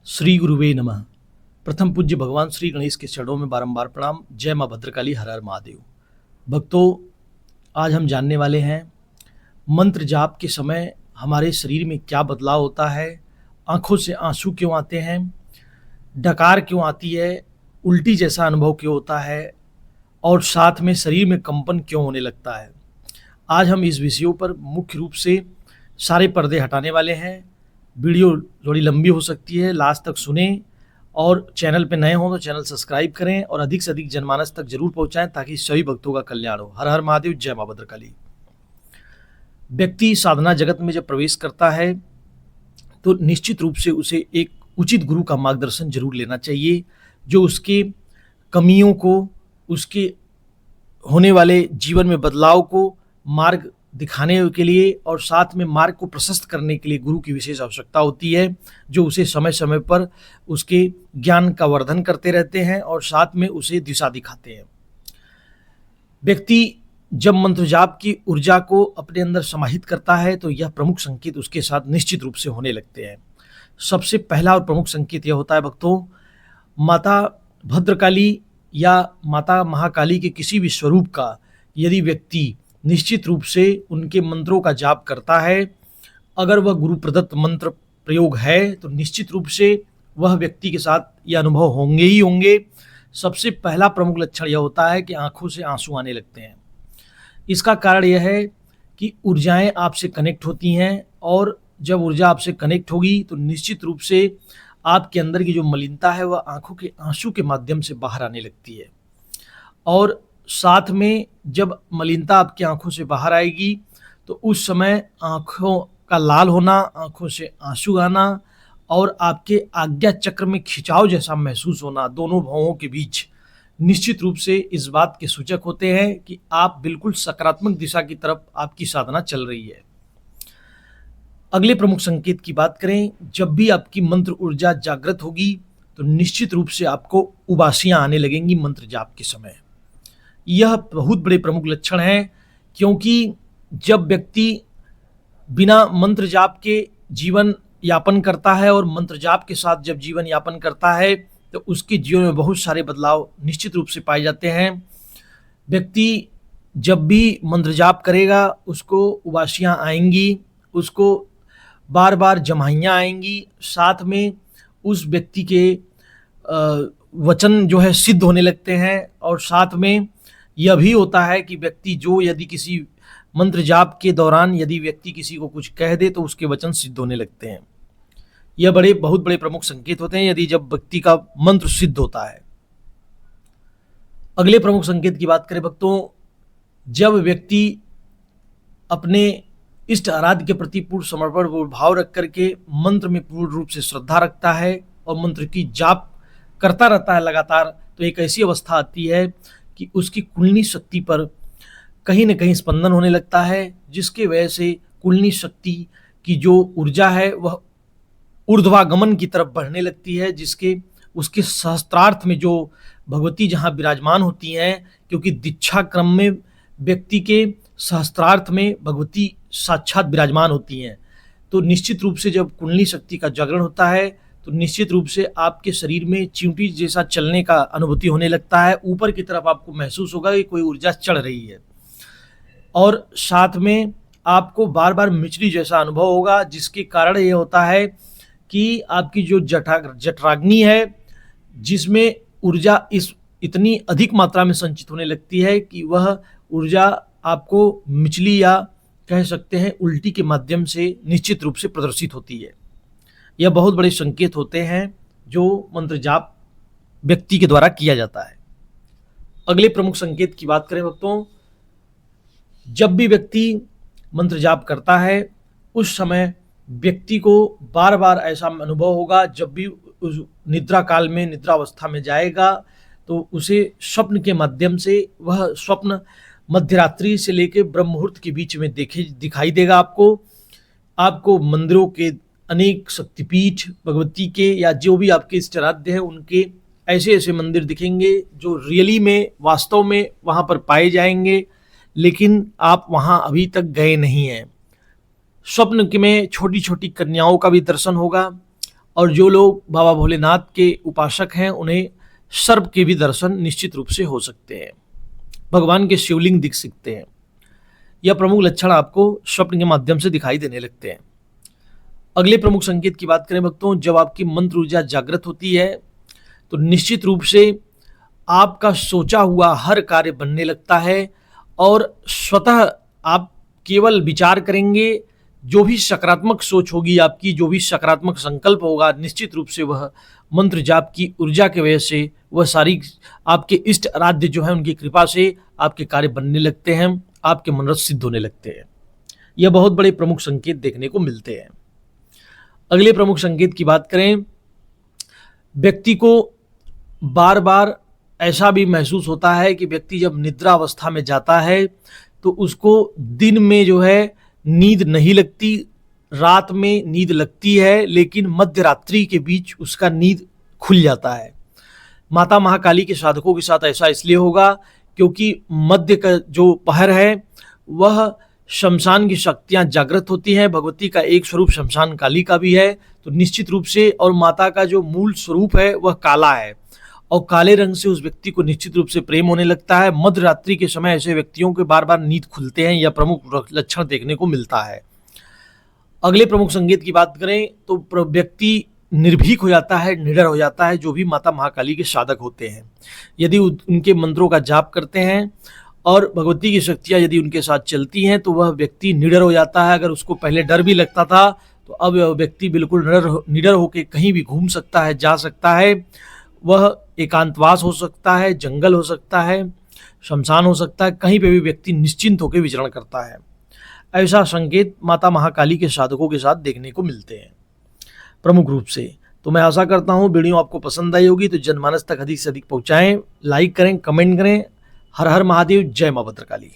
श्री गुरुवे नमः। प्रथम पूज्य भगवान श्री गणेश के चरणों में बारंबार प्रणाम। जय मां भद्रकाली, हर हर महादेव। भक्तों, आज हम जानने वाले हैं मंत्र जाप के समय हमारे शरीर में क्या बदलाव होता है, आंखों से आंसू क्यों आते हैं, डकार क्यों आती है, उल्टी जैसा अनुभव क्यों होता है और साथ में शरीर में कंपन क्यों होने लगता है। आज हम इस विषयों पर मुख्य रूप से सारे पर्दे हटाने वाले हैं। वीडियो थोड़ी लंबी हो सकती है, लास्ट तक सुनें और चैनल पे नए हों तो चैनल सब्सक्राइब करें और अधिक से अधिक जनमानस तक जरूर पहुंचाएं ताकि सभी भक्तों का कल्याण हो। हर हर महादेव, जय मां भद्रकाली। व्यक्ति साधना जगत में जब प्रवेश करता है तो निश्चित रूप से उसे एक उचित गुरु का मार्गदर्शन जरूर लेना चाहिए, जो उसके कमियों को, उसके होने वाले जीवन में बदलाव को मार्ग दिखाने के लिए और साथ में मार्ग को प्रशस्त करने के लिए गुरु की विशेष आवश्यकता होती है, जो उसे समय समय पर उसके ज्ञान का वर्धन करते रहते हैं और साथ में उसे दिशा दिखाते हैं। व्यक्ति जब मंत्र जाप की ऊर्जा को अपने अंदर समाहित करता है तो यह प्रमुख संकेत उसके साथ निश्चित रूप से होने लगते हैं। सबसे पहला और प्रमुख संकेत यह होता है भक्तों, माता भद्रकाली या माता महाकाली के किसी भी स्वरूप का यदि व्यक्ति निश्चित रूप से उनके मंत्रों का जाप करता है, अगर वह गुरु प्रदत्त मंत्र प्रयोग है तो निश्चित रूप से वह व्यक्ति के साथ यह अनुभव होंगे ही होंगे। सबसे पहला प्रमुख लक्षण यह होता है कि आंखों से आंसू आने लगते हैं। इसका कारण यह है कि ऊर्जाएं आपसे कनेक्ट होती हैं और जब ऊर्जा आपसे कनेक्ट होगी तो निश्चित रूप से आपके अंदर की जो मलिनता है वह आंखों के आंसू के माध्यम से बाहर आने लगती है। और साथ में जब मलिनता आपकी आंखों से बाहर आएगी तो उस समय आंखों का लाल होना, आंखों से आंसू आना और आपके आज्ञा चक्र में खिंचाव जैसा महसूस होना, दोनों भावों के बीच निश्चित रूप से इस बात के सूचक होते हैं कि आप बिल्कुल सकारात्मक दिशा की तरफ आपकी साधना चल रही है। अगले प्रमुख संकेत की बात करें, जब भी आपकी मंत्र ऊर्जा जागृत होगी तो निश्चित रूप से आपको उबासियां आने लगेंगी मंत्र जाप के समय। यह बहुत बड़े प्रमुख लक्षण हैं, क्योंकि जब व्यक्ति बिना मंत्र जाप के जीवन यापन करता है और मंत्र जाप के साथ जब जीवन यापन करता है तो उसके जीवन में बहुत सारे बदलाव निश्चित रूप से पाए जाते हैं। व्यक्ति जब भी मंत्र जाप करेगा उसको उबासियां आएंगी, उसको बार बार जमाइयाँ आएंगी, साथ में उस व्यक्ति के वचन जो है सिद्ध होने लगते हैं और साथ में यह भी होता है कि व्यक्ति जो यदि किसी मंत्र जाप के दौरान यदि व्यक्ति किसी को कुछ कह दे तो उसके वचन सिद्ध होने लगते हैं। यह बहुत बड़े प्रमुख संकेत होते हैं यदि जब व्यक्ति का मंत्र सिद्ध होता है। अगले प्रमुख संकेत की बात करें भक्तों, जब व्यक्ति अपने इष्ट आराध्य के प्रति पूर्ण समर्पण पूर्ण भाव रख करके मंत्र में पूर्ण रूप से श्रद्धा रखता है और मंत्र की जाप करता रहता है लगातार, तो एक ऐसी अवस्था आती है कि उसकी कुंडली शक्ति पर कहीं न कहीं स्पंदन होने लगता है, जिसके वजह से कुंडली शक्ति की जो ऊर्जा है वह ऊर्ध्वागमन की तरफ बढ़ने लगती है, जिसके उसके सहस्त्रार्थ में जो भगवती जहाँ विराजमान होती हैं, क्योंकि दीक्षा क्रम में व्यक्ति के सहस्त्रार्थ में भगवती साक्षात विराजमान होती हैं, तो निश्चित रूप से जब कुंडली शक्ति का जागरण होता है तो निश्चित रूप से आपके शरीर में चींटी जैसा चलने का अनुभूति होने लगता है। ऊपर की तरफ आपको महसूस होगा कि कोई ऊर्जा चढ़ रही है और साथ में आपको बार बार मिचली जैसा अनुभव होगा, जिसके कारण ये होता है कि आपकी जो जठराग्नि है जिसमें ऊर्जा इतनी अधिक मात्रा में संचित होने लगती है कि वह ऊर्जा आपको मिचली या कह सकते हैं उल्टी के माध्यम से निश्चित रूप से प्रदर्शित होती है। यह बहुत बड़े संकेत होते हैं जो मंत्र जाप व्यक्ति के द्वारा किया जाता है। अगले प्रमुख संकेत की बात करें भक्तों, जब भी व्यक्ति मंत्र जाप करता है उस समय व्यक्ति को बार बार ऐसा अनुभव होगा, जब भी उस निद्रा काल में निद्रावस्था में जाएगा तो उसे स्वप्न के माध्यम से वह स्वप्न मध्यरात्रि से लेकर ब्रह्म मुहूर्त के बीच में दिखाई देगा। आपको मंदिरों के अनेक शक्तिपीठ भगवती के या जो भी आपके इष्टाराध्य हैं उनके ऐसे ऐसे मंदिर दिखेंगे जो रियली में वास्तव में वहाँ पर पाए जाएंगे, लेकिन आप वहाँ अभी तक गए नहीं हैं। स्वप्न में छोटी छोटी कन्याओं का भी दर्शन होगा और जो लोग बाबा भोलेनाथ के उपासक हैं उन्हें सर्प के भी दर्शन निश्चित रूप से हो सकते हैं। भगवान के शिवलिंग दिख सकते हैं। यह प्रमुख लक्षण आपको स्वप्न के माध्यम से दिखाई देने लगते हैं। अगले प्रमुख संकेत की बात करें भक्तों, जब आपकी मंत्र ऊर्जा जागृत होती है तो निश्चित रूप से आपका सोचा हुआ हर कार्य बनने लगता है और स्वतः आप केवल विचार करेंगे, जो भी सकारात्मक सोच होगी आपकी, जो भी सकारात्मक संकल्प होगा, निश्चित रूप से वह मंत्र जाप की ऊर्जा की वजह से वह सारी आपके इष्ट आराध्य जो है उनकी कृपा से आपके कार्य बनने लगते हैं, आपके मनोरथ सिद्ध होने लगते हैं। यह बहुत बड़े प्रमुख संकेत देखने को मिलते हैं। अगले प्रमुख संकेत की बात करें, व्यक्ति को बार बार ऐसा भी महसूस होता है कि व्यक्ति जब निद्रा अवस्था में जाता है तो उसको दिन में जो है नींद नहीं लगती, रात में नींद लगती है, लेकिन मध्य रात्रि के बीच उसका नींद खुल जाता है। माता महाकाली के साधकों के साथ ऐसा इसलिए होगा क्योंकि मध्य का जो पहर है वह शमशान की शक्तियां जागृत होती हैं। भगवती का एक स्वरूप शमशान काली का भी है, तो निश्चित रूप से, और माता का जो मूल स्वरूप है वह काला है और काले रंग से उस व्यक्ति को निश्चित रूप से प्रेम होने लगता है। मध्य रात्रि के समय ऐसे व्यक्तियों के बार बार नींद खुलते हैं, यह प्रमुख लक्षण देखने को मिलता है। अगले प्रमुख संकेत की बात करें तो व्यक्ति निर्भीक हो जाता है, निडर हो जाता है, जो भी माता महाकाली के साधक होते हैं। यदि उनके मंत्रों का जाप करते हैं और भगवती की शक्तियाँ यदि उनके साथ चलती हैं तो वह व्यक्ति निडर हो जाता है। अगर उसको पहले डर भी लगता था तो अब वह व्यक्ति बिल्कुल निडर होकर कहीं भी घूम सकता है, जा सकता है। वह एकांतवास हो सकता है, जंगल हो सकता है, शमशान हो सकता है, कहीं पे भी व्यक्ति निश्चिंत होकर विचरण करता है। ऐसा संकेत माता महाकाली के साधकों के साथ देखने को मिलते हैं प्रमुख रूप से। तो मैं आशा करता हूँ वीडियो आपको पसंद आई होगी, तो जनमानस तक अधिक से अधिक पहुँचाएँ, लाइक करें, कमेंट करें। हर हर महादेव, जय मां भद्रकाली।